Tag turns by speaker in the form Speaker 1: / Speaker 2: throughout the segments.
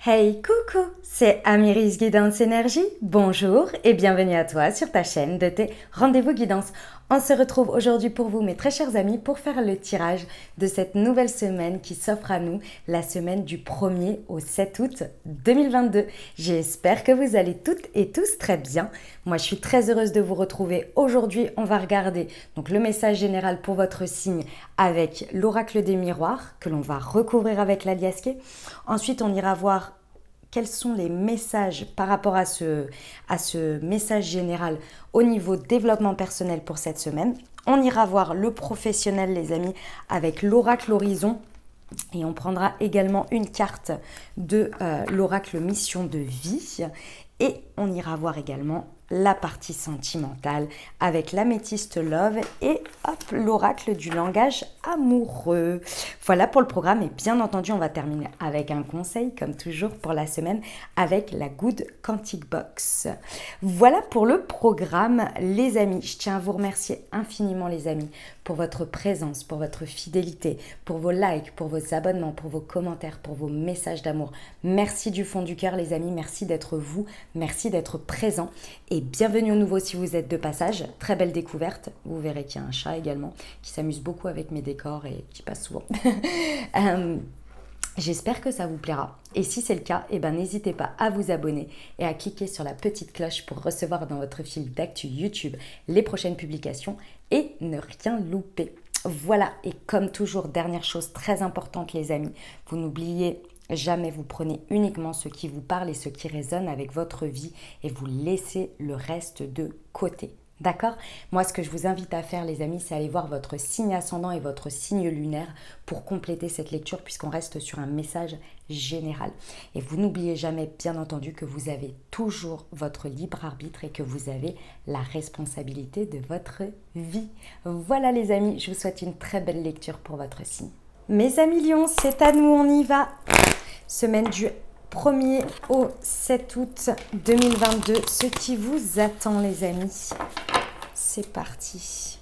Speaker 1: Hey, coucou, c'est Amiris Guidance Énergie. Bonjour et bienvenue à toi sur ta chaîne de tes rendez-vous guidance. On se retrouve aujourd'hui pour vous, mes très chers amis, pour faire le tirage de cette nouvelle semaine qui s'offre à nous, la semaine du 1er au 7 août 2022. J'espère que vous allez toutes et tous très bien. Moi, je suis très heureuse de vous retrouver. Aujourd'hui, on va regarder donc le message général pour votre signe avec l'oracle des miroirs que l'on va recouvrir avec la liasquée. Ensuite, on ira voir quels sont les messages par rapport à ce message général au niveau développement personnel pour cette semaine. On ira voir le professionnel, les amis, avec l'oracle horizon. Et on prendra également une carte de l'oracle mission de vie. Et on ira voir également la partie sentimentale avec l'améthyste love et hop, l'oracle du langage amoureux. Voilà pour le programme et bien entendu on va terminer avec un conseil comme toujours pour la semaine avec la Good Quantic Box. Voilà pour le programme les amis. Je tiens à vous remercier infiniment les amis pour votre présence, pour votre fidélité, pour vos likes, pour vos abonnements, pour vos commentaires, pour vos messages d'amour. Merci du fond du cœur les amis, merci d'être vous, merci d'être présent et bienvenue au nouveau si vous êtes de passage. Très belle découverte, vous verrez qu'il y a un chat également qui s'amuse beaucoup avec mes décors et qui passe souvent. J'espère que ça vous plaira et si c'est le cas, eh ben, n'hésitez pas à vous abonner et à cliquer sur la petite cloche pour recevoir dans votre fil d'actu YouTube les prochaines publications et ne rien louper. Voilà, et comme toujours, dernière chose très importante les amis, vous n'oubliez jamais, vous prenez uniquement ce qui vous parle et ce qui résonne avec votre vie et vous laissez le reste de côté. D'accord? Moi, ce que je vous invite à faire, les amis, c'est aller voir votre signe ascendant et votre signe lunaire pour compléter cette lecture puisqu'on reste sur un message général. Et vous n'oubliez jamais, bien entendu, que vous avez toujours votre libre arbitre et que vous avez la responsabilité de votre vie. Voilà, les amis, je vous souhaite une très belle lecture pour votre signe. Mes amis Lions, c'est à nous, on y va. Semaine du 1er au 7 août 2022, ce qui vous attend les amis. C'est parti.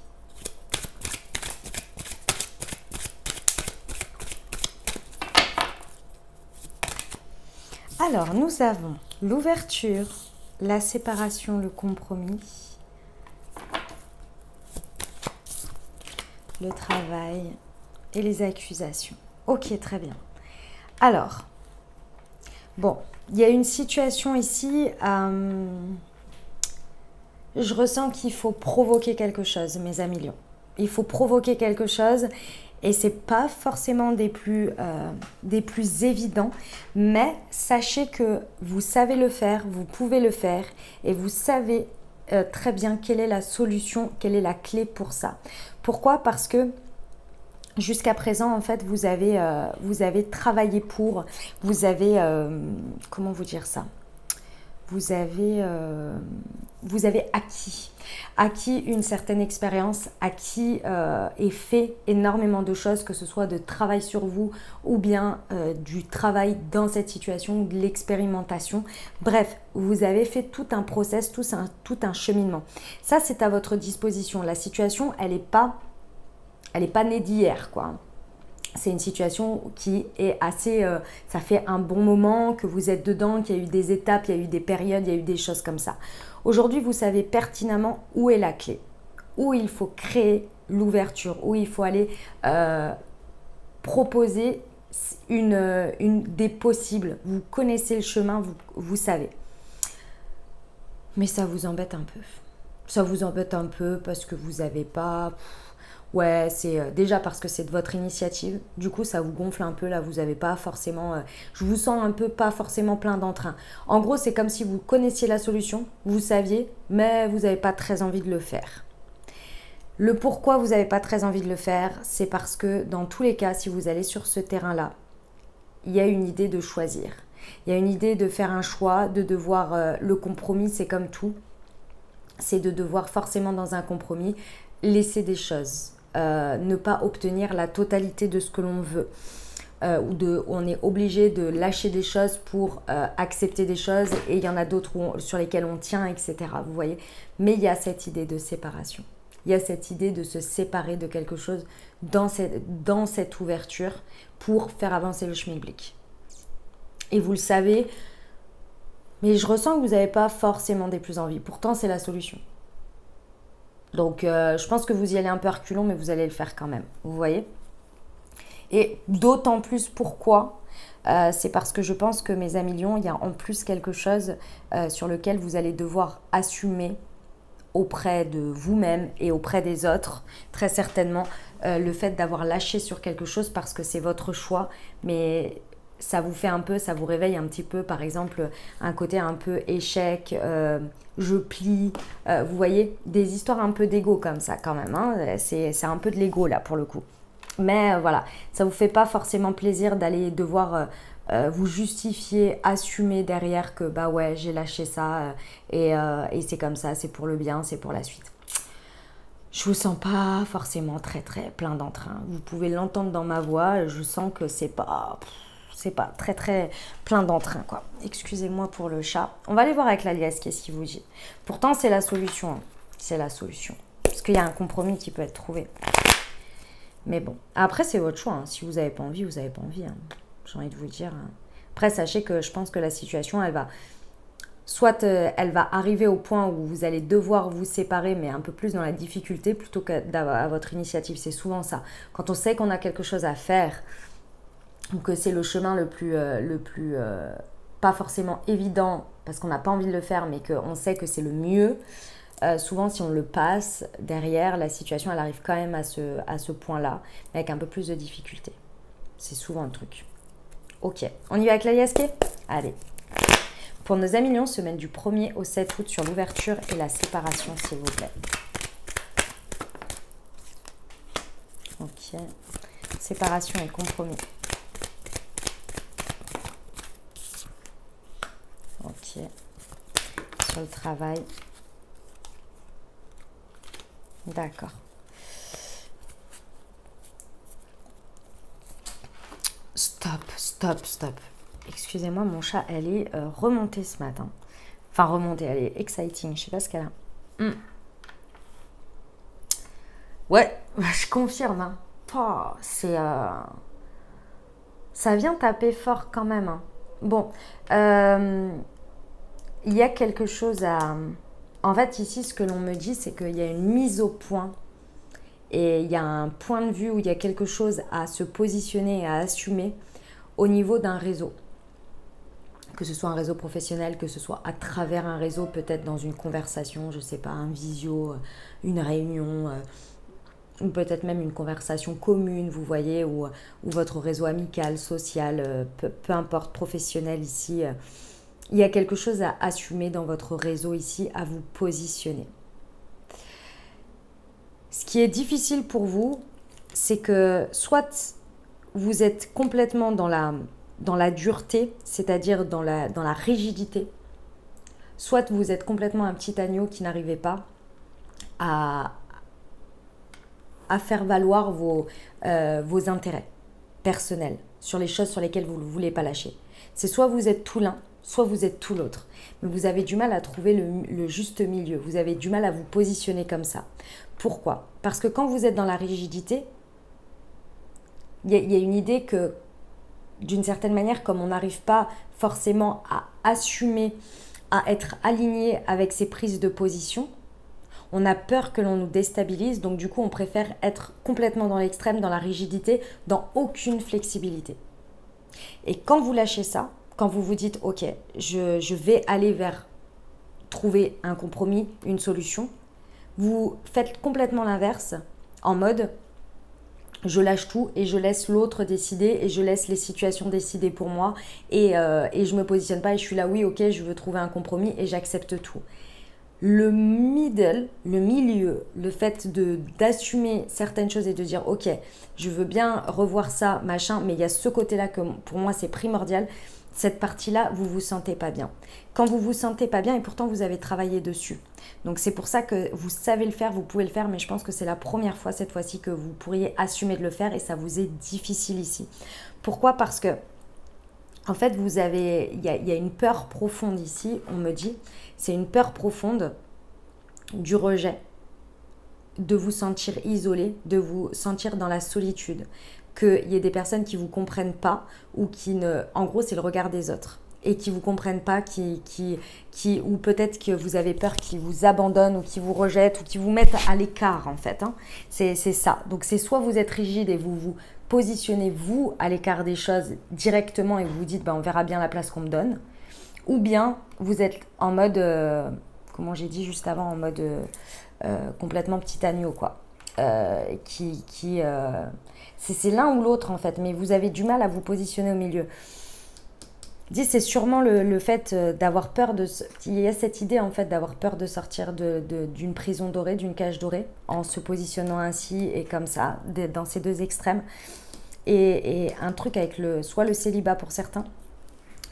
Speaker 1: Alors, nous avons l'ouverture, la séparation, le compromis, le travail et les accusations. Ok, très bien. Alors, bon, il y a une situation ici, je ressens qu'il faut provoquer quelque chose, mes amis lions. Il faut provoquer quelque chose et ce n'est pas forcément des plus évidents, mais sachez que vous savez le faire, vous pouvez le faire et vous savez très bien quelle est la solution, quelle est la clé pour ça. Pourquoi? Parce que jusqu'à présent, en fait, vous avez travaillé pour, vous avez, comment vous dire ça? Vous avez acquis une certaine expérience, acquis et fait énormément de choses, que ce soit de travail sur vous ou bien du travail dans cette situation ou de l'expérimentation. Bref, vous avez fait tout un process, tout un cheminement. Ça, c'est à votre disposition. La situation, elle n'est pas née d'hier, quoi. C'est une situation qui est assez... ça fait un bon moment que vous êtes dedans, qu'il y a eu des étapes, il y a eu des périodes, il y a eu des choses comme ça. Aujourd'hui, vous savez pertinemment où est la clé, où il faut créer l'ouverture, où il faut aller proposer des possibles. Vous connaissez le chemin, vous savez. Mais ça vous embête un peu. Ça vous embête un peu parce que vous n'avez pas... Ouais, c'est déjà parce que c'est de votre initiative. Du coup, ça vous gonfle un peu. Là, vous n'avez pas forcément... je vous sens un peu pas forcément plein d'entrain. En gros, c'est comme si vous connaissiez la solution, vous saviez, mais vous n'avez pas très envie de le faire. Le pourquoi vous n'avez pas très envie de le faire, c'est parce que dans tous les cas, si vous allez sur ce terrain-là, il y a une idée de choisir. Il y a une idée de faire un choix, de devoir... le compromis, c'est comme tout. C'est de devoir forcément dans un compromis laisser des choses. Ne pas obtenir la totalité de ce que l'on veut. On est obligé de lâcher des choses pour accepter des choses et il y en a d'autres sur lesquelles on tient, etc. Vous voyez? Mais il y a cette idée de séparation. Il y a cette idée de se séparer de quelque chose dans cette ouverture pour faire avancer le schmilblick. et vous le savez, mais je ressens que vous n'avez pas forcément des plus envie. Pourtant, c'est la solution. Donc, je pense que vous y allez un peu reculons, mais vous allez le faire quand même. Vous voyez? Et d'autant plus pourquoi c'est parce que je pense que mes amis lions, il y a en plus quelque chose sur lequel vous allez devoir assumer auprès de vous-même et auprès des autres, très certainement, le fait d'avoir lâché sur quelque chose parce que c'est votre choix, mais ça vous fait un peu, ça vous réveille un petit peu, par exemple, un côté un peu échec, je plie, vous voyez, des histoires un peu d'ego comme ça quand même, hein, c'est un peu de l'ego là pour le coup. Mais voilà, ça vous fait pas forcément plaisir d'aller devoir vous justifier, assumer derrière que bah ouais, j'ai lâché ça et c'est comme ça, c'est pour le bien, c'est pour la suite. Je vous sens pas forcément très plein d'entrain. Vous pouvez l'entendre dans ma voix, je sens que c'est pas très plein d'entrain quoi. Excusez-moi pour le chat. On va aller voir avec la liesse qu'est-ce qu'il vous dit. Pourtant c'est la solution, hein. C'est la solution. Parce qu'il y a un compromis qui peut être trouvé. Mais bon, après c'est votre choix, hein. Si vous n'avez pas envie, vous n'avez pas envie, hein. J'ai envie de vous dire. Hein. Après, sachez que je pense que la situation, elle va... Soit elle va arriver au point où vous allez devoir vous séparer, mais un peu plus dans la difficulté plutôt qu'à votre initiative. C'est souvent ça. Quand on sait qu'on a quelque chose à faire, ou que c'est le chemin le plus pas forcément évident, parce qu'on n'a pas envie de le faire, mais qu'on sait que c'est le mieux, souvent, si on le passe, derrière, la situation, elle arrive quand même à ce point-là, mais avec un peu plus de difficulté. C'est souvent le truc. Ok, on y va avec la liasquée? Allez. Pour nos amis lions, semaine du 1er au 7 août sur l'ouverture et la séparation, s'il vous plaît. Ok. Séparation et compromis. Ok. Sur le travail. D'accord. Stop. Excusez-moi, mon chat, elle est remontée ce matin. Enfin, remontée, elle est exciting. Je sais pas ce qu'elle a. Ouais, je confirme. Hein. Oh, c'est... Ça vient taper fort quand même. Hein. Bon, il y a quelque chose à... En fait, ici, ce que l'on me dit, c'est qu'il y a une mise au point. Et il y a un point de vue où il y a quelque chose à se positionner et à assumer au niveau d'un réseau. Que ce soit un réseau professionnel, que ce soit à travers un réseau, peut-être dans une conversation, je ne sais pas, un visio, une réunion, ou peut-être même une conversation commune, vous voyez, ou votre réseau amical, social, peu importe, professionnel ici. Il y a quelque chose à assumer dans votre réseau ici, à vous positionner. Ce qui est difficile pour vous, c'est que soit vous êtes complètement dans la dureté, c'est-à-dire dans la rigidité, soit vous êtes complètement un petit agneau qui n'arrivait pas à faire valoir vos intérêts personnels sur les choses sur lesquelles vous ne voulez pas lâcher. C'est soit vous êtes tout l'un, soit vous êtes tout l'autre. Mais vous avez du mal à trouver le juste milieu. Vous avez du mal à vous positionner comme ça. Pourquoi? Parce que quand vous êtes dans la rigidité, il y a une idée que, d'une certaine manière, comme on n'arrive pas forcément à assumer, à être aligné avec ses prises de position, on a peur que l'on nous déstabilise. Donc du coup, on préfère être complètement dans l'extrême, dans la rigidité, dans aucune flexibilité. Et quand vous lâchez ça, quand vous vous dites « Ok, je vais aller vers trouver un compromis, une solution », vous faites complètement l'inverse, en mode « Je lâche tout et je laisse l'autre décider et je laisse les situations décider pour moi et je ne me positionne pas et je suis là, oui, ok, je veux trouver un compromis et j'accepte tout. » Le middle, le milieu, le fait d'assumer certaines choses et de dire « Ok, je veux bien revoir ça, machin, mais il y a ce côté-là que pour moi c'est primordial », cette partie-là, vous ne vous sentez pas bien. Quand vous ne vous sentez pas bien, et pourtant vous avez travaillé dessus. Donc c'est pour ça que vous savez le faire, vous pouvez le faire, mais je pense que c'est la première fois cette fois-ci que vous pourriez assumer de le faire et ça vous est difficile ici. Pourquoi? Parce que, en fait, il y a une peur profonde ici, on me dit, c'est une peur profonde du rejet, de vous sentir isolé, de vous sentir dans la solitude. qu'il y ait des personnes qui ne vous comprennent pas ou qui ne... En gros, c'est le regard des autres et qui ne vous comprennent pas, ou peut-être que vous avez peur qu'ils vous abandonnent ou qu'ils vous rejettent ou qu'ils vous mettent à l'écart en fait. Hein. C'est ça. Donc c'est soit vous êtes rigide et vous vous positionnez vous à l'écart des choses directement et vous vous dites on verra bien la place qu'on me donne, ou bien vous êtes en mode, comment j'ai dit juste avant, en mode complètement petit agneau quoi. C'est l'un ou l'autre en fait, mais vous avez du mal à vous positionner au milieu. C'est sûrement le fait d'avoir peur de... Il y a cette idée en fait d'avoir peur de sortir d'une prison dorée, d'une cage dorée, en se positionnant ainsi et comme ça, dans ces deux extrêmes. Et un truc avec soit le célibat pour certains,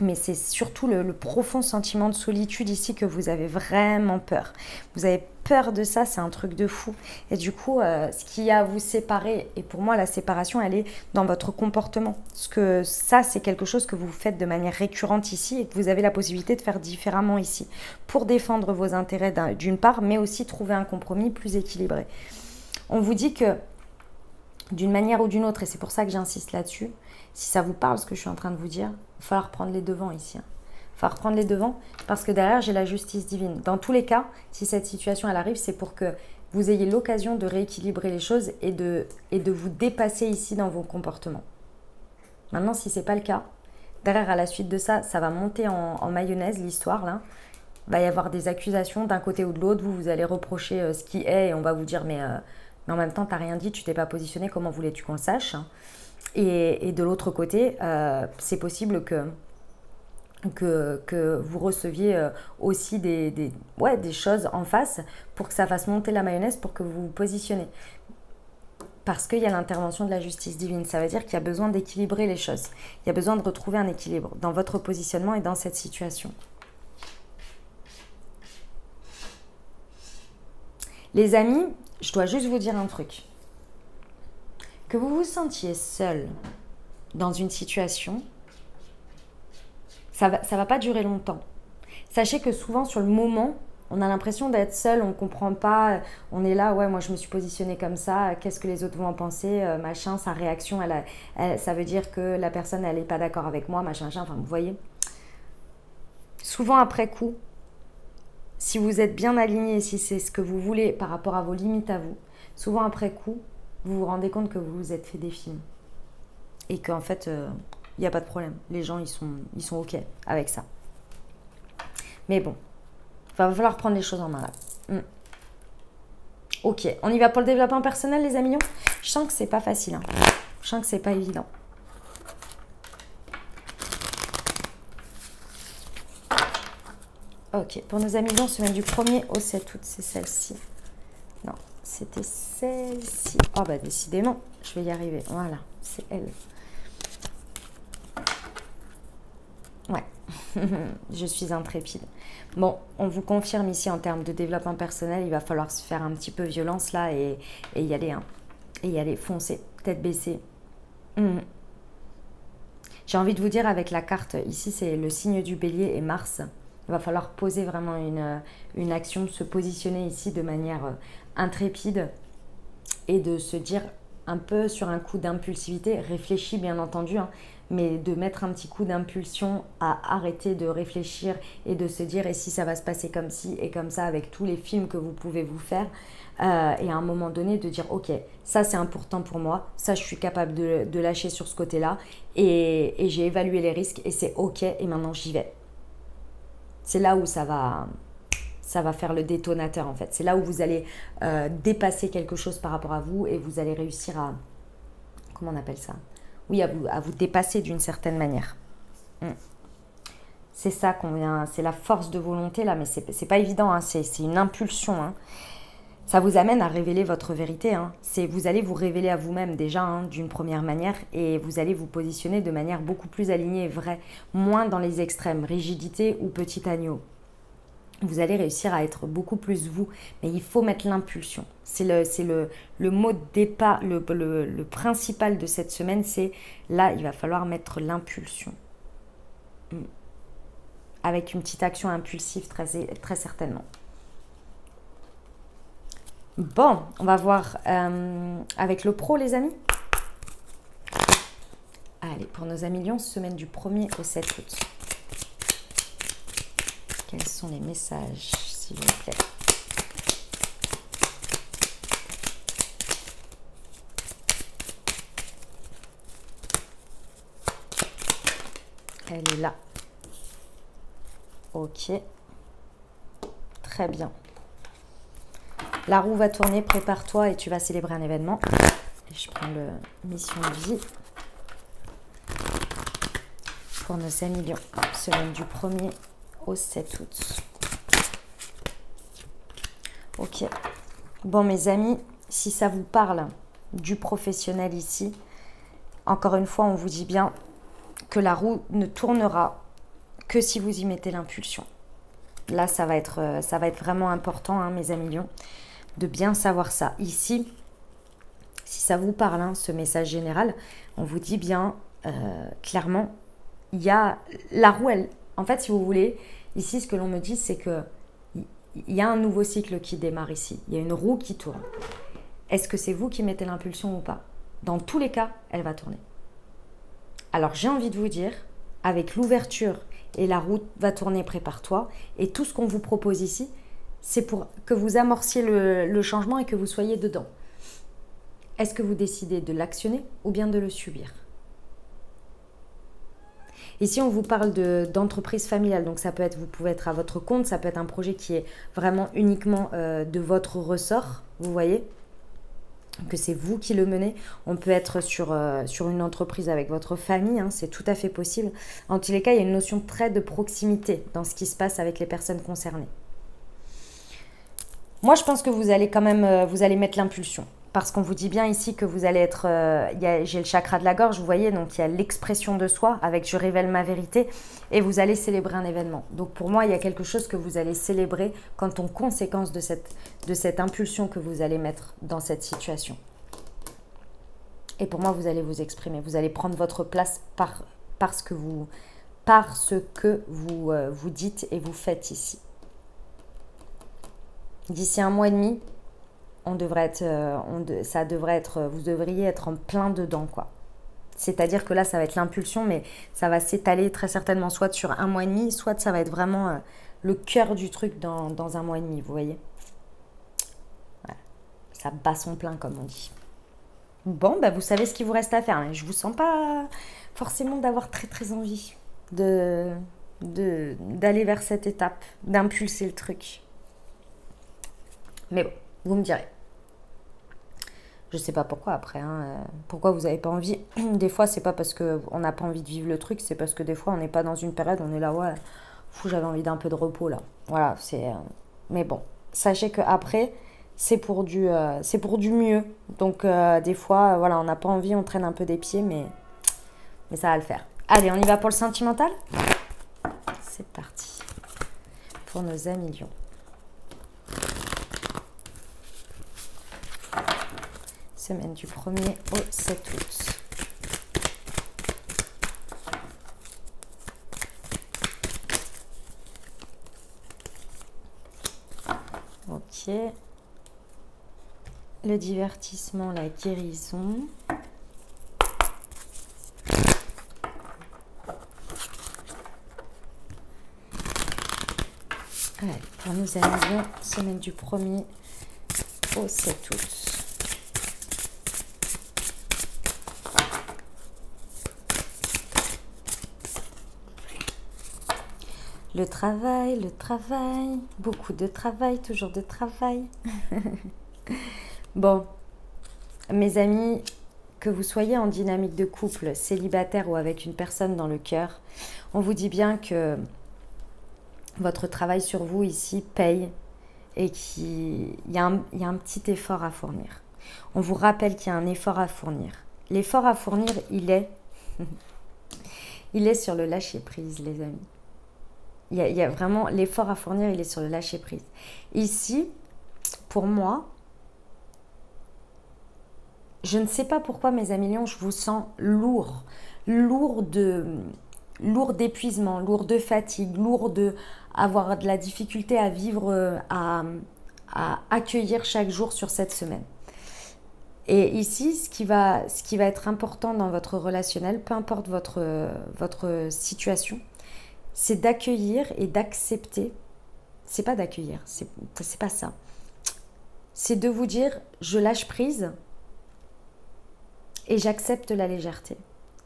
Speaker 1: mais c'est surtout le profond sentiment de solitude ici que vous avez vraiment peur. Vous avez peur de ça, c'est un truc de fou. Et du coup, ce qui a à vous séparer, et pour moi la séparation, elle est dans votre comportement. Parce que ça, c'est quelque chose que vous faites de manière récurrente ici et que vous avez la possibilité de faire différemment ici. Pour défendre vos intérêts d'une part, mais aussi trouver un compromis plus équilibré. On vous dit que d'une manière ou d'une autre, et c'est pour ça que j'insiste là-dessus, si ça vous parle ce que je suis en train de vous dire, il va falloir prendre les devants ici. Il va falloir prendre les devants parce que derrière, j'ai la justice divine. Dans tous les cas, si cette situation elle arrive, c'est pour que vous ayez l'occasion de rééquilibrer les choses et de vous dépasser ici dans vos comportements. Maintenant, si ce n'est pas le cas, derrière, à la suite de ça, ça va monter en mayonnaise, l'histoire, là. Il va y avoir des accusations d'un côté ou de l'autre. Vous allez reprocher ce qui est et on va vous dire, mais en même temps, tu n'as rien dit, tu t'es pas positionné, comment voulais-tu qu'on le sache ? Et de l'autre côté, c'est possible que vous receviez aussi des choses en face pour que ça fasse monter la mayonnaise, pour que vous vous positionnez. Parce qu'il y a l'intervention de la justice divine. Ça veut dire qu'il y a besoin d'équilibrer les choses. Il y a besoin de retrouver un équilibre dans votre positionnement et dans cette situation. Les amis, je dois juste vous dire un truc. Que vous vous sentiez seul dans une situation, ça va pas durer longtemps. Sachez que souvent, sur le moment, on a l'impression d'être seul, on ne comprend pas, on est là, ouais, moi je me suis positionnée comme ça, qu'est-ce que les autres vont en penser, machin, sa réaction, ça veut dire que la personne, elle n'est pas d'accord avec moi, machin, enfin, vous voyez. Souvent, après coup, si vous êtes bien aligné, si c'est ce que vous voulez par rapport à vos limites à vous, souvent après coup, vous vous rendez compte que vous vous êtes fait des films. Et qu'en fait, il n'y a pas de problème. Les gens, ils sont OK avec ça. Mais bon, il va falloir prendre les choses en main là. Ok, on y va pour le développement personnel, les amis. Je sens que c'est pas facile. Hein. Je sens que c'est pas évident. Ok, pour nos amis lions, semaine du 1er au 7 août, c'est celle-ci. Non, c'était celle-ci. Oh bah décidément, je vais y arriver. Voilà, c'est elle. Ouais, je suis intrépide. Bon, on vous confirme ici en termes de développement personnel, il va falloir se faire un petit peu violence là et y aller. Hein. Et y aller, foncer, tête baissée. J'ai envie de vous dire avec la carte, ici c'est le signe du bélier et Mars. Il va falloir poser vraiment une action, se positionner ici de manière intrépide et de se dire un peu sur un coup d'impulsivité, réfléchi bien entendu, hein, mais de mettre un petit coup d'impulsion à arrêter de réfléchir et de se dire et si ça va se passer comme ci et comme ça avec tous les films que vous pouvez vous faire et à un moment donné de dire ok, ça c'est important pour moi, ça je suis capable de lâcher sur ce côté-là et j'ai évalué les risques et c'est ok et maintenant j'y vais. C'est là où ça va faire le détonateur en fait. C'est là où vous allez dépasser quelque chose par rapport à vous et vous allez réussir à... Comment on appelle ça ? Oui, à vous dépasser d'une certaine manière. C'est ça qu'on vient... C'est la force de volonté là, mais c'est pas évident, hein, c'est une impulsion. Hein. Ça vous amène à révéler votre vérité. Hein. Vous allez vous révéler à vous-même déjà hein, d'une première manière et vous allez vous positionner de manière beaucoup plus alignée et vraie, moins dans les extrêmes, rigidité ou petit agneau. Vous allez réussir à être beaucoup plus vous, mais il faut mettre l'impulsion. C'est le mot de départ, le principal de cette semaine, c'est là, il va falloir mettre l'impulsion. Avec une petite action impulsive très certainement. Bon, on va voir avec le pro, les amis. Allez, pour nos amis Lions, semaine du 1er au 7 août. Quels sont les messages, s'il vous plaît? Elle est là. Ok. Très bien. La roue va tourner, prépare-toi et tu vas célébrer un événement. Et je prends le mission de vie. Pour nos amis Lions, semaine du 1er au 7 août. Ok. Bon, mes amis, si ça vous parle du professionnel ici, encore une fois, on vous dit bien que la roue ne tournera que si vous y mettez l'impulsion. Là, ça va être vraiment important, hein, mes amis Lions, de bien savoir ça. Ici, si ça vous parle, hein, ce message général, on vous dit bien clairement, il y a la roue, elle, en fait, si vous voulez, ici, ce que l'on me dit, c'est que il y a un nouveau cycle qui démarre ici. Il y a une roue qui tourne. Est-ce que c'est vous qui mettez l'impulsion ou pas? Dans tous les cas, elle va tourner. Alors, j'ai envie de vous dire, avec l'ouverture et la roue va tourner, prépare-toi, et tout ce qu'on vous propose ici, c'est pour que vous amorciez le changement et que vous soyez dedans. Est-ce que vous décidez de l'actionner ou bien de le subir? Ici, on vous parle d'entreprise familiale, donc ça peut être, vous pouvez être à votre compte, ça peut être un projet qui est vraiment uniquement de votre ressort, vous voyez, que c'est vous qui le menez. On peut être sur une entreprise avec votre famille, hein, c'est tout à fait possible. En tous les cas, il y a une notion très de proximité dans ce qui se passe avec les personnes concernées. Moi, je pense que vous allez quand même, vous allez mettre l'impulsion. Parce qu'on vous dit bien ici que vous allez être... j'ai le chakra de la gorge, vous voyez, donc il y a l'expression de soi avec « je révèle ma vérité » et vous allez célébrer un événement. Donc pour moi, il y a quelque chose que vous allez célébrer quant aux conséquences de cette impulsion que vous allez mettre dans cette situation. Et pour moi, vous allez vous exprimer, vous allez prendre votre place par ce que vous vous dites et vous faites ici. D'ici 1 mois et demi, vous devriez être en plein dedans, quoi. C'est-à-dire que là, ça va être l'impulsion, mais ça va s'étaler très certainement soit sur 1 mois et demi, soit ça va être vraiment le cœur du truc dans 1 mois et demi, vous voyez. Ouais. Ça bat son plein, comme on dit. Bon, bah, vous savez ce qu'il vous reste à faire. Je ne vous sens pas forcément d'avoir très très envie d'aller vers cette étape, d'impulser le truc. Mais bon, vous me direz. Je sais pas pourquoi après, hein. Pourquoi vous n'avez pas envie. Des fois, c'est pas parce qu'on n'a pas envie de vivre le truc, c'est parce que des fois, on n'est pas dans une période, on est là, ouais, fou, j'avais envie d'un peu de repos là. Voilà, c'est... Mais bon, sachez qu'après, c'est pour du mieux. Donc, des fois, voilà, on n'a pas envie, on traîne un peu des pieds, mais ça va le faire. Allez, on y va pour le sentimental? C'est parti. Pour nos amis Lions. Semaine du 1er au 7 août. Ok. Le divertissement, la guérison. Allez, pour nos amis, semaine du 1er au 7 août. Le travail, beaucoup de travail, toujours de travail. Bon, mes amis, que vous soyez en dynamique de couple, célibataire ou avec une personne dans le cœur, on vous dit bien que votre travail sur vous ici paye et qu'il y a un petit effort à fournir. On vous rappelle qu'il y a un effort à fournir. L'effort à fournir, il est sur le lâcher-prise, les amis. Il y a vraiment l'effort à fournir, il est sur le lâcher-prise. Ici, pour moi, je ne sais pas pourquoi, mes amis Lions, je vous sens lourd d'épuisement, lourd de fatigue, lourd d'avoir de la difficulté à vivre, à accueillir chaque jour sur cette semaine. Et ici, ce qui va être important dans votre relationnel, peu importe votre situation, c'est d'accueillir et d'accepter. C'est pas d'accueillir, c'est pas ça. C'est de vous dire, je lâche prise et j'accepte la légèreté.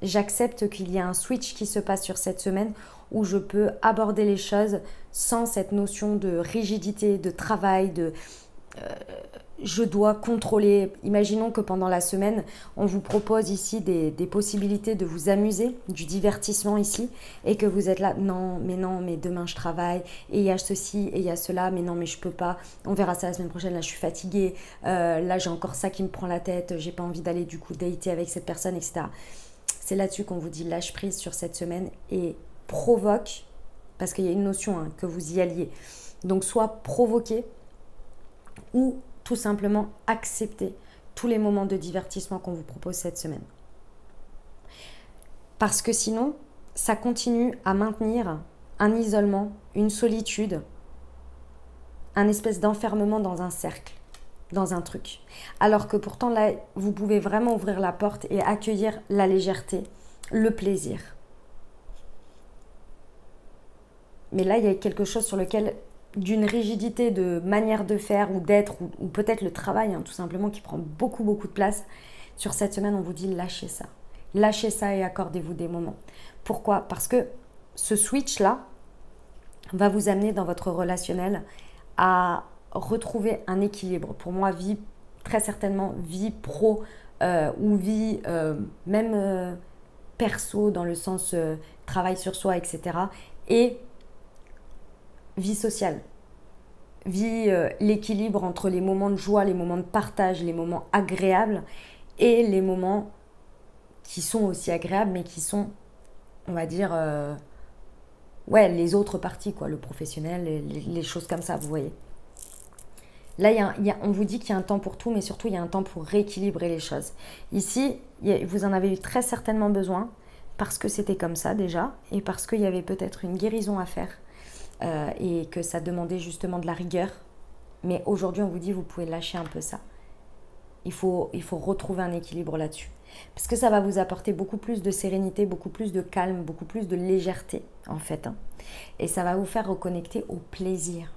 Speaker 1: J'accepte qu'il y a un switch qui se passe sur cette semaine où je peux aborder les choses sans cette notion de rigidité, de travail, je dois contrôler. Imaginons que pendant la semaine, on vous propose ici des possibilités de vous amuser, du divertissement ici, et que vous êtes là, non, mais demain je travaille, et il y a ceci, et il y a cela, mais non, mais je peux pas, on verra ça la semaine prochaine, là je suis fatiguée, là j'ai encore ça qui me prend la tête, j'ai pas envie d'aller du coup dater avec cette personne, etc. C'est là-dessus qu'on vous dit lâche prise sur cette semaine et provoque, parce qu'il y a une notion que vous y alliez. Donc soit provoquer ou tout simplement accepter tous les moments de divertissement qu'on vous propose cette semaine. Parce que sinon, ça continue à maintenir un isolement, une solitude, un espèce d'enfermement dans un cercle, dans un truc. Alors que pourtant là, vous pouvez vraiment ouvrir la porte et accueillir la légèreté, le plaisir. Mais là, il y a quelque chose sur lequel, d'une rigidité de manière de faire ou d'être, ou peut-être le travail, tout simplement, qui prend beaucoup de place. Sur cette semaine, on vous dit lâchez ça. Lâchez ça et accordez-vous des moments. Pourquoi? Parce que ce switch-là va vous amener dans votre relationnel à retrouver un équilibre. Pour moi, très certainement, vie pro ou vie même perso, dans le sens travail sur soi, etc. Et vie sociale, l'équilibre entre les moments de joie, les moments de partage, les moments agréables et les moments qui sont aussi agréables mais qui sont, on va dire, les autres parties, quoi, le professionnel, les choses comme ça, vous voyez. Là, on vous dit qu'il y a un temps pour tout, mais surtout, il y a un temps pour rééquilibrer les choses. Ici, vous en avez eu très certainement besoin parce que c'était comme ça déjà et parce qu'il y avait peut-être une guérison à faire. Et que ça demandait justement de la rigueur. Mais aujourd'hui, on vous dit, vous pouvez lâcher un peu ça. Il faut retrouver un équilibre là-dessus. Parce que ça va vous apporter beaucoup plus de sérénité, beaucoup plus de calme, beaucoup plus de légèreté, en fait. Et ça va vous faire reconnecter au plaisir.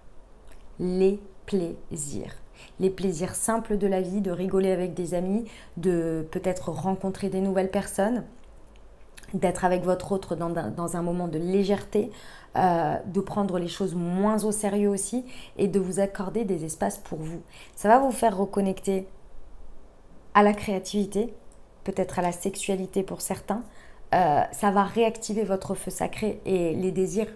Speaker 1: Les plaisirs. Les plaisirs simples de la vie, de rigoler avec des amis, de peut-être rencontrer des nouvelles personnes, d'être avec votre autre dans un moment de légèreté, de prendre les choses moins au sérieux aussi et de vous accorder des espaces pour vous. Ça va vous faire reconnecter à la créativité, peut-être à la sexualité pour certains. Ça va réactiver votre feu sacré et les désirs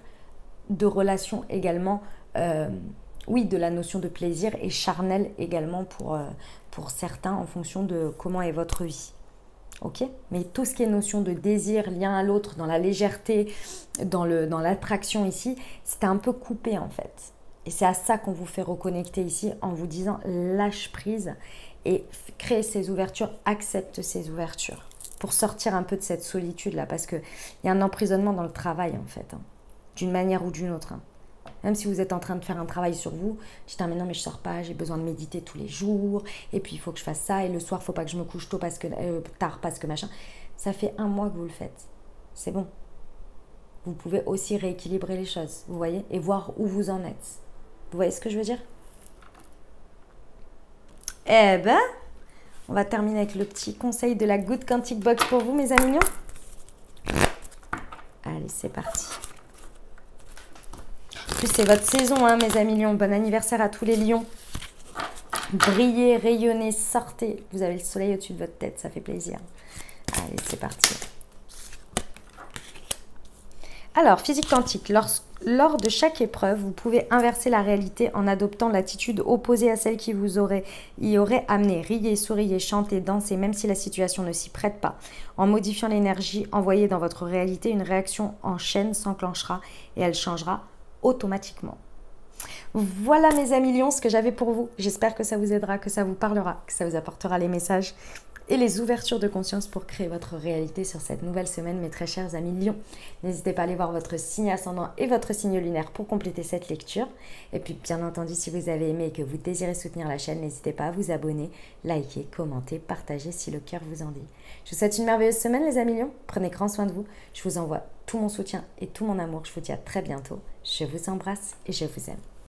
Speaker 1: de relation également, de la notion de plaisir et charnel également pour certains en fonction de comment est votre vie. Ok, mais tout ce qui est notion de désir, lien à l'autre, dans la légèreté, dans l'attraction ici, c'était un peu coupé en fait. Et c'est à ça qu'on vous fait reconnecter ici en vous disant lâche prise et crée ces ouvertures, accepte ces ouvertures pour sortir un peu de cette solitude là parce qu'il y a un emprisonnement dans le travail en fait, d'une manière ou d'une autre. Même si vous êtes en train de faire un travail sur vous, dites mais non mais je sors pas, j'ai besoin de méditer tous les jours, et puis il faut que je fasse ça, et le soir il faut pas que je me couche tard parce que machin. Ça fait 1 mois que vous le faites, c'est bon. Vous pouvez aussi rééquilibrer les choses, vous voyez, et voir où vous en êtes. Vous voyez ce que je veux dire? Eh ben, on va terminer avec le petit conseil de la Good Quantic Box pour vous mes amis mignons. Allez, c'est parti. En plus, c'est votre saison, mes amis lions. Bon anniversaire à tous les lions. Brillez, rayonnez, sortez. Vous avez le soleil au-dessus de votre tête, ça fait plaisir. Allez, c'est parti. Alors, physique quantique. Lors de chaque épreuve, vous pouvez inverser la réalité en adoptant l'attitude opposée à celle qui vous y aurait amené. Riez, souriez, chantez, dansez, même si la situation ne s'y prête pas. En modifiant l'énergie envoyée dans votre réalité, une réaction en chaîne s'enclenchera et elle changera automatiquement. Voilà mes amis lions, ce que j'avais pour vous. J'espère que ça vous aidera, que ça vous parlera, que ça vous apportera les messages et les ouvertures de conscience pour créer votre réalité sur cette nouvelle semaine, mes très chers amis Lion. N'hésitez pas à aller voir votre signe ascendant et votre signe lunaire pour compléter cette lecture. Et puis bien entendu, si vous avez aimé et que vous désirez soutenir la chaîne, n'hésitez pas à vous abonner, liker, commenter, partager si le cœur vous en dit. Je vous souhaite une merveilleuse semaine les amis Lion. Prenez grand soin de vous. Je vous envoie tout mon soutien et tout mon amour. Je vous dis à très bientôt. Je vous embrasse et je vous aime.